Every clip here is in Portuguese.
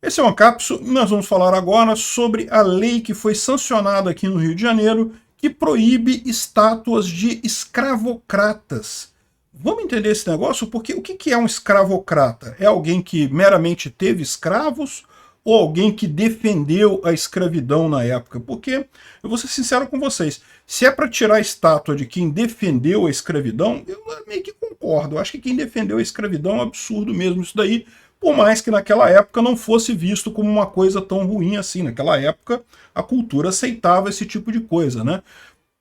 Esse é uma cápsula e nós vamos falar agora sobre a lei que foi sancionada aqui no Rio de Janeiro, que proíbe estátuas de escravocratas. Vamos entender esse negócio? Porque o que é um escravocrata? É alguém que meramente teve escravos ou alguém que defendeu a escravidão na época? Porque, eu vou ser sincero com vocês, se é para tirar a estátua de quem defendeu a escravidão, eu meio que concordo. Eu acho que quem defendeu a escravidão é um absurdo mesmo isso daí, por mais que naquela época não fosse visto como uma coisa tão ruim assim. Naquela época a cultura aceitava esse tipo de coisa, né?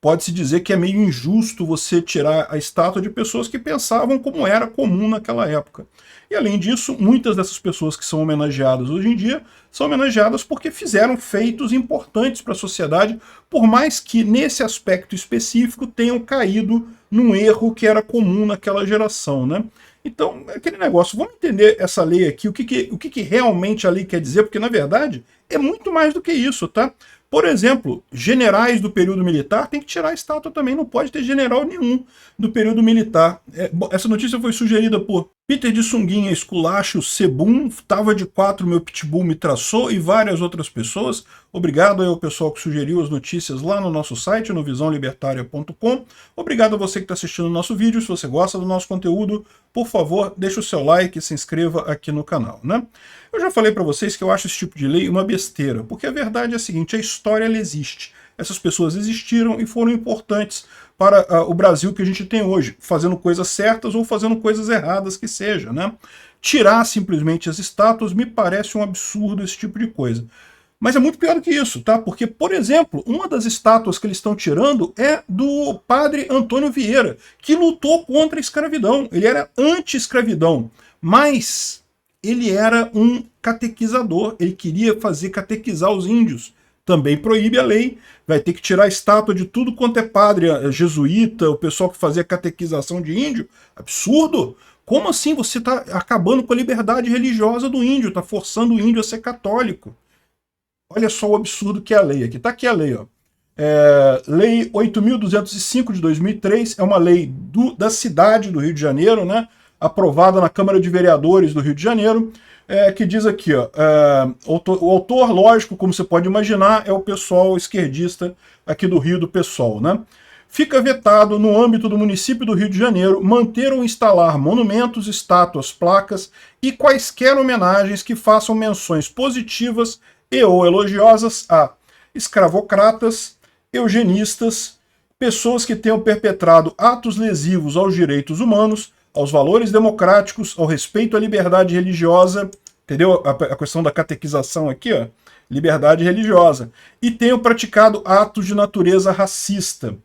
Pode-se dizer que é meio injusto você tirar a estátua de pessoas que pensavam como era comum naquela época. E além disso, muitas dessas pessoas que são homenageadas hoje em dia são homenageadas porque fizeram feitos importantes para a sociedade, por mais que nesse aspecto específico tenham caído num erro que era comum naquela geração, né? Então, aquele negócio, vamos entender essa lei aqui, o que realmente a lei quer dizer, porque na verdade é muito mais do que isso, tá? Por exemplo, generais do período militar tem que tirar a estátua também, não pode ter general nenhum do período militar. Essa notícia foi sugerida por Peter de Sunguinha, Esculacho, Sebum, Tava de 4, meu pitbull me traçou e várias outras pessoas. Obrigado aí ao pessoal que sugeriu as notícias lá no nosso site, no visãolibertaria.com. Obrigado a você que está assistindo o nosso vídeo. Se você gosta do nosso conteúdo, por favor, deixe o seu like e se inscreva aqui no canal, né? Eu já falei para vocês que eu acho esse tipo de lei uma besteira, porque a verdade é a seguinte, a história ela existe. Essas pessoas existiram e foram importantes para o Brasil que a gente tem hoje, fazendo coisas certas ou fazendo coisas erradas que seja, né? Tirar simplesmente as estátuas me parece um absurdo esse tipo de coisa. Mas é muito pior do que isso, tá? Porque, por exemplo, uma das estátuas que eles estão tirando é do padre Antônio Vieira, que lutou contra a escravidão. Ele era anti-escravidão, mas ele era um catequizador, ele queria fazer catequizar os índios. Também proíbe a lei, vai ter que tirar a estátua de tudo quanto é padre jesuíta, o pessoal que fazia catequização de índio. Absurdo! Como assim você está acabando com a liberdade religiosa do índio, está forçando o índio a ser católico? Olha só o absurdo que é a lei aqui. Está aqui a lei, ó. Lei 8.205 de 2003, é uma lei da cidade do Rio de Janeiro, né? Aprovada na Câmara de Vereadores do Rio de Janeiro, que diz aqui, ó, o autor, lógico, como você pode imaginar, é o pessoal esquerdista aqui do Rio, do PSOL, né? Fica vetado, no âmbito do município do Rio de Janeiro, manter ou instalar monumentos, estátuas, placas e quaisquer homenagens que façam menções positivas e ou elogiosas a escravocratas, eugenistas, pessoas que tenham perpetrado atos lesivos aos direitos humanos, aos valores democráticos, ao respeito à liberdade religiosa, entendeu? A questão da catequização aqui, ó, liberdade religiosa, e tenham praticado atos de natureza racista.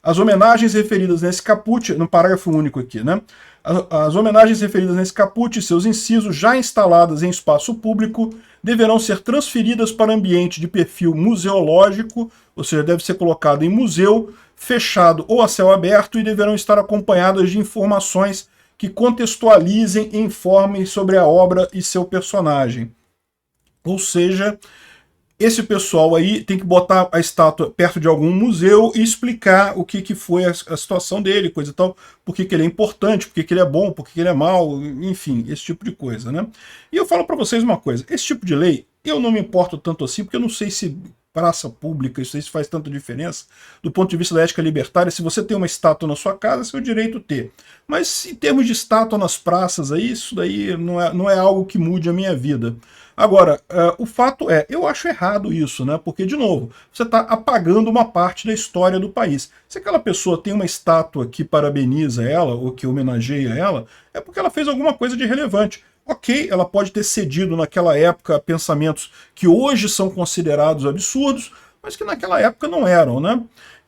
As homenagens referidas nesse caput, no parágrafo único aqui, né? As homenagens referidas nesse caput e seus incisos já instaladas em espaço público deverão ser transferidas para ambiente de perfil museológico, ou seja, deve ser colocado em museu, fechado ou a céu aberto, e deverão estar acompanhadas de informações que contextualizem e informem sobre a obra e seu personagem. Ou seja, esse pessoal aí tem que botar a estátua perto de algum museu e explicar o que foi a situação dele, coisa e tal, por que ele é importante, por que ele é bom, por que ele é mau, enfim, esse tipo de coisa, né? E eu falo para vocês uma coisa, esse tipo de lei, eu não me importo tanto assim, porque eu não sei se praça pública, isso aí faz tanta diferença, do ponto de vista da ética libertária. Se você tem uma estátua na sua casa, é seu direito ter. Mas em termos de estátua nas praças, aí, isso daí não é algo que mude a minha vida. Agora, o fato é, eu acho errado isso, né? Porque, de novo, você está apagando uma parte da história do país. Se aquela pessoa tem uma estátua que parabeniza ela, ou que homenageia ela, é porque ela fez alguma coisa de relevante. Ok, ela pode ter cedido naquela época a pensamentos que hoje são considerados absurdos, mas que naquela época não eram, né?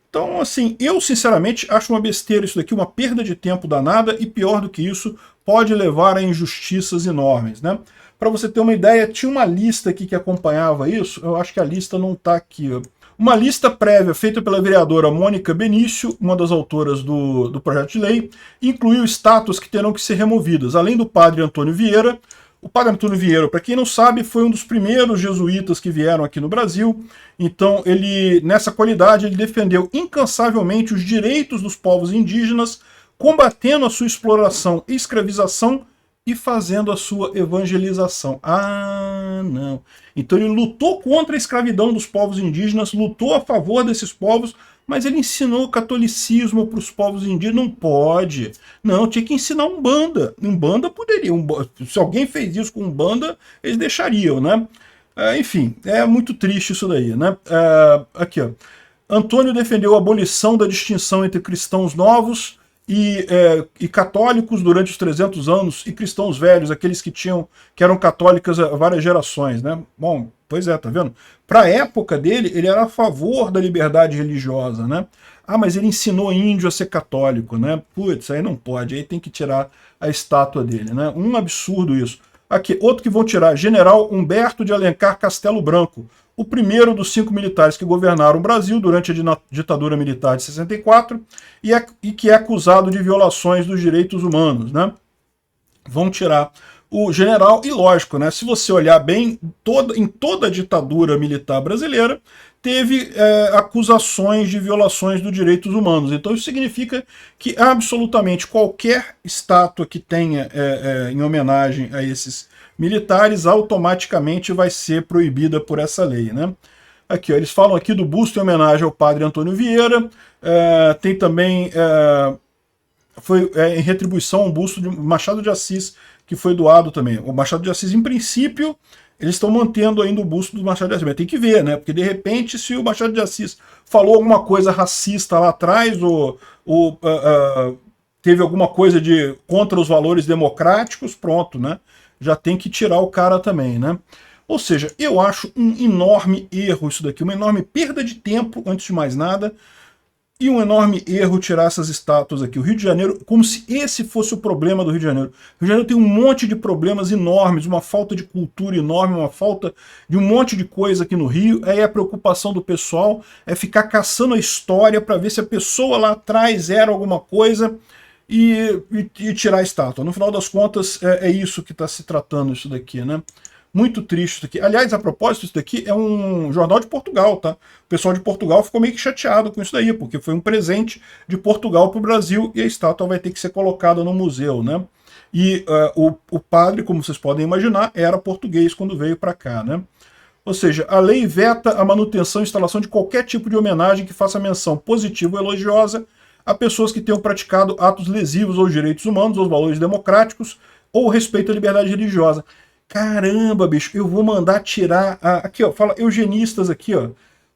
Então, assim, eu sinceramente acho uma besteira isso daqui, uma perda de tempo danada, e pior do que isso, pode levar a injustiças enormes, né? Para você ter uma ideia, tinha uma lista aqui que acompanhava isso, eu acho que a lista não está aqui, ó. Uma lista prévia feita pela vereadora Mônica Benício, uma das autoras do projeto de lei, incluiu estátuas que terão que ser removidas, além do padre Antônio Vieira. O padre Antônio Vieira, para quem não sabe, foi um dos primeiros jesuítas que vieram aqui no Brasil. Então, ele, nessa qualidade, ele defendeu incansavelmente os direitos dos povos indígenas, combatendo a sua exploração e escravização e fazendo a sua evangelização. Ah, não. Então ele lutou contra a escravidão dos povos indígenas, lutou a favor desses povos, mas ele ensinou o catolicismo para os povos indígenas. Não pode. Não, tinha que ensinar Umbanda. Umbanda poderia. Se alguém fez isso com Umbanda, eles deixariam, né? Enfim, é muito triste isso daí, né? Aqui, ó. Antônio defendeu a abolição da distinção entre cristãos novos e católicos durante os 300 anos, e cristãos velhos, aqueles que eram católicos há várias gerações, né? Bom, pois é, tá vendo? Para a época dele, ele era a favor da liberdade religiosa, né? Ah, mas ele ensinou índio a ser católico, né? Putz, aí não pode, aí tem que tirar a estátua dele, né? Um absurdo isso. Aqui, outro que vão tirar, General Humberto de Alencar Castelo Branco, o primeiro dos 5 militares que governaram o Brasil durante a ditadura militar de 64 e que é acusado de violações dos direitos humanos, né? Vão tirar o general, e lógico, né? Se você olhar bem, em toda a ditadura militar brasileira teve acusações de violações dos direitos humanos. Então isso significa que absolutamente qualquer estátua que tenha em homenagem a esses militares automaticamente vai ser proibida por essa lei, né? Aqui, ó, eles falam aqui do busto em homenagem ao padre Antônio Vieira, tem também, foi em retribuição um busto de Machado de Assis, que foi doado também. O Machado de Assis, em princípio, eles estão mantendo ainda o busto do Machado de Assis. Mas tem que ver, né? Porque, de repente, se o Machado de Assis falou alguma coisa racista lá atrás, ou teve alguma coisa contra os valores democráticos, pronto, né? Já tem que tirar o cara também, né? Ou seja, eu acho um enorme erro isso daqui, uma enorme perda de tempo, antes de mais nada, e um enorme erro tirar essas estátuas aqui. O Rio de Janeiro, como se esse fosse o problema do Rio de Janeiro. O Rio de Janeiro tem um monte de problemas enormes, uma falta de cultura enorme, uma falta de um monte de coisa aqui no Rio. Aí a preocupação do pessoal é ficar caçando a história para ver se a pessoa lá atrás era alguma coisa e tirar a estátua. No final das contas, é isso que está se tratando isso daqui, né? Muito triste isso aqui. Aliás, a propósito, isso daqui é um jornal de Portugal, tá? O pessoal de Portugal ficou meio que chateado com isso daí, porque foi um presente de Portugal para o Brasil e a estátua vai ter que ser colocada no museu, né? E o padre, como vocês podem imaginar, era português quando veio para cá, né? Ou seja, a lei veta a manutenção e instalação de qualquer tipo de homenagem que faça menção positiva ou elogiosa a pessoas que tenham praticado atos lesivos aos direitos humanos, aos valores democráticos ou respeito à liberdade religiosa. Caramba, bicho, eu vou mandar tirar... aqui, ó, fala eugenistas aqui, ó.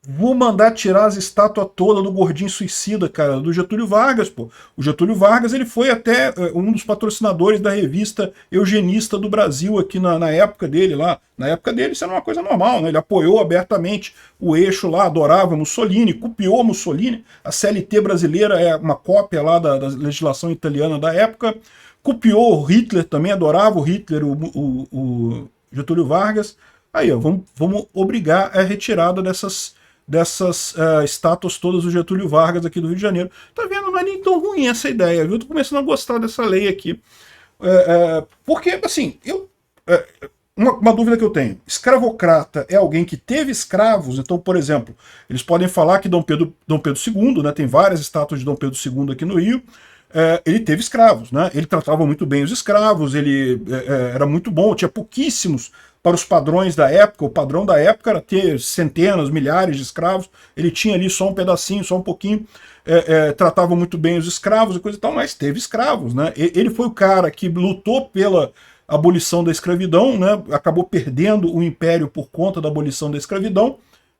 Vou mandar tirar as estátuas todas do gordinho suicida, cara, do Getúlio Vargas, pô. O Getúlio Vargas, ele foi até um dos patrocinadores da revista Eugenista do Brasil aqui na época dele lá. Na época dele isso era uma coisa normal, né? Ele apoiou abertamente o eixo lá, adorava Mussolini, copiou Mussolini. A CLT brasileira é uma cópia lá da legislação italiana da época. Copiou o Hitler também, adorava o Hitler, o Getúlio Vargas. Aí, ó, vamos obrigar a retirada dessas estátuas todas do Getúlio Vargas aqui do Rio de Janeiro. Tá vendo? Não é nem tão ruim essa ideia, viu? Tô começando a gostar dessa lei aqui. Porque, assim, uma dúvida que eu tenho. Escravocrata é alguém que teve escravos? Então, por exemplo, eles podem falar que Dom Pedro II, né, tem várias estátuas de Dom Pedro II aqui no Rio, ele teve escravos, né? Ele tratava muito bem os escravos, ele era muito bom, tinha pouquíssimos para os padrões da época. O padrão da época era ter centenas, milhares de escravos, ele tinha ali só um pedacinho, só um pouquinho, tratava muito bem os escravos e coisa e tal, mas teve escravos, né? Ele foi o cara que lutou pela abolição da escravidão, né? Acabou perdendo o império por conta da abolição da escravidão,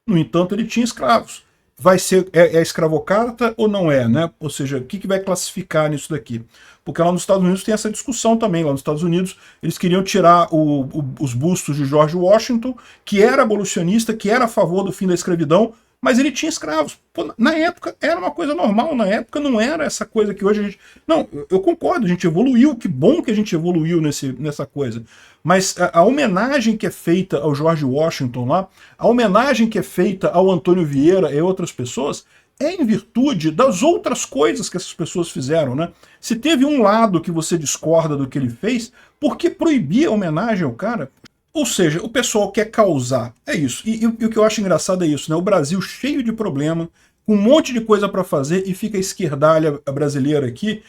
no entanto ele tinha escravos. Vai ser escravocrata ou não é, né? Ou seja, o que vai classificar nisso daqui? Porque lá nos Estados Unidos tem essa discussão também. Lá nos Estados Unidos eles queriam tirar os bustos de George Washington, que era abolicionista, que era a favor do fim da escravidão, mas ele tinha escravos. Pô, na época era uma coisa normal, na época não era essa coisa que hoje a gente... Não, eu concordo, a gente evoluiu, que bom que a gente evoluiu nessa coisa. Mas a homenagem que é feita ao George Washington lá, a homenagem que é feita ao Antônio Vieira e outras pessoas, é em virtude das outras coisas que essas pessoas fizeram, né? Se teve um lado que você discorda do que ele fez, por que proibir a homenagem ao cara? Ou seja, o pessoal quer causar, é isso. E o que eu acho engraçado é isso, né? O Brasil cheio de problema, com um monte de coisa para fazer, e fica a esquerdalha brasileira aqui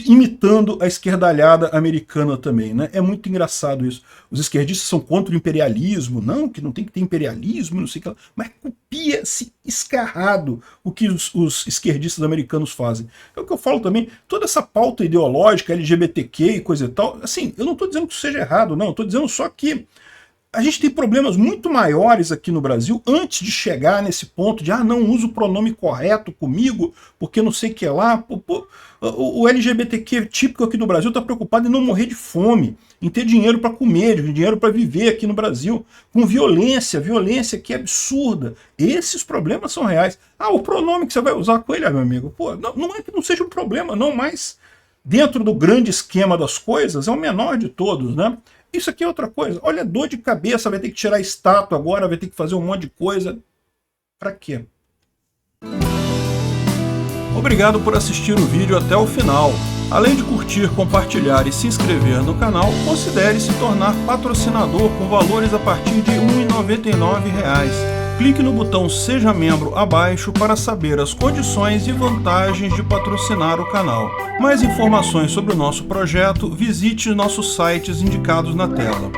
imitando a esquerdalhada americana também, né? É muito engraçado isso. Os esquerdistas são contra o imperialismo, não, que não tem que ter imperialismo, não sei o que lá, mas copia-se escarrado o que os esquerdistas americanos fazem. É o que eu falo também, toda essa pauta ideológica, LGBTQ e coisa e tal, assim, eu não estou dizendo que isso seja errado, não, eu estou dizendo só que a gente tem problemas muito maiores aqui no Brasil antes de chegar nesse ponto de não uso o pronome correto comigo, porque não sei o que lá. O LGBTQ típico aqui do Brasil está preocupado em não morrer de fome, em ter dinheiro para comer, dinheiro para viver aqui no Brasil, com violência que é absurda. Esses problemas são reais. O pronome que você vai usar com ele, meu amigo, não é que não seja um problema, não, mas dentro do grande esquema das coisas é o menor de todos, né? Isso aqui é outra coisa. Olha, dor de cabeça, vai ter que tirar a estátua agora, vai ter que fazer um monte de coisa. Pra quê? Obrigado por assistir o vídeo até o final. Além de curtir, compartilhar e se inscrever no canal, considere se tornar patrocinador com valores a partir de R$ 1,99. Clique no botão Seja Membro abaixo para saber as condições e vantagens de patrocinar o canal. Mais informações sobre o nosso projeto, visite nossos sites indicados na tela.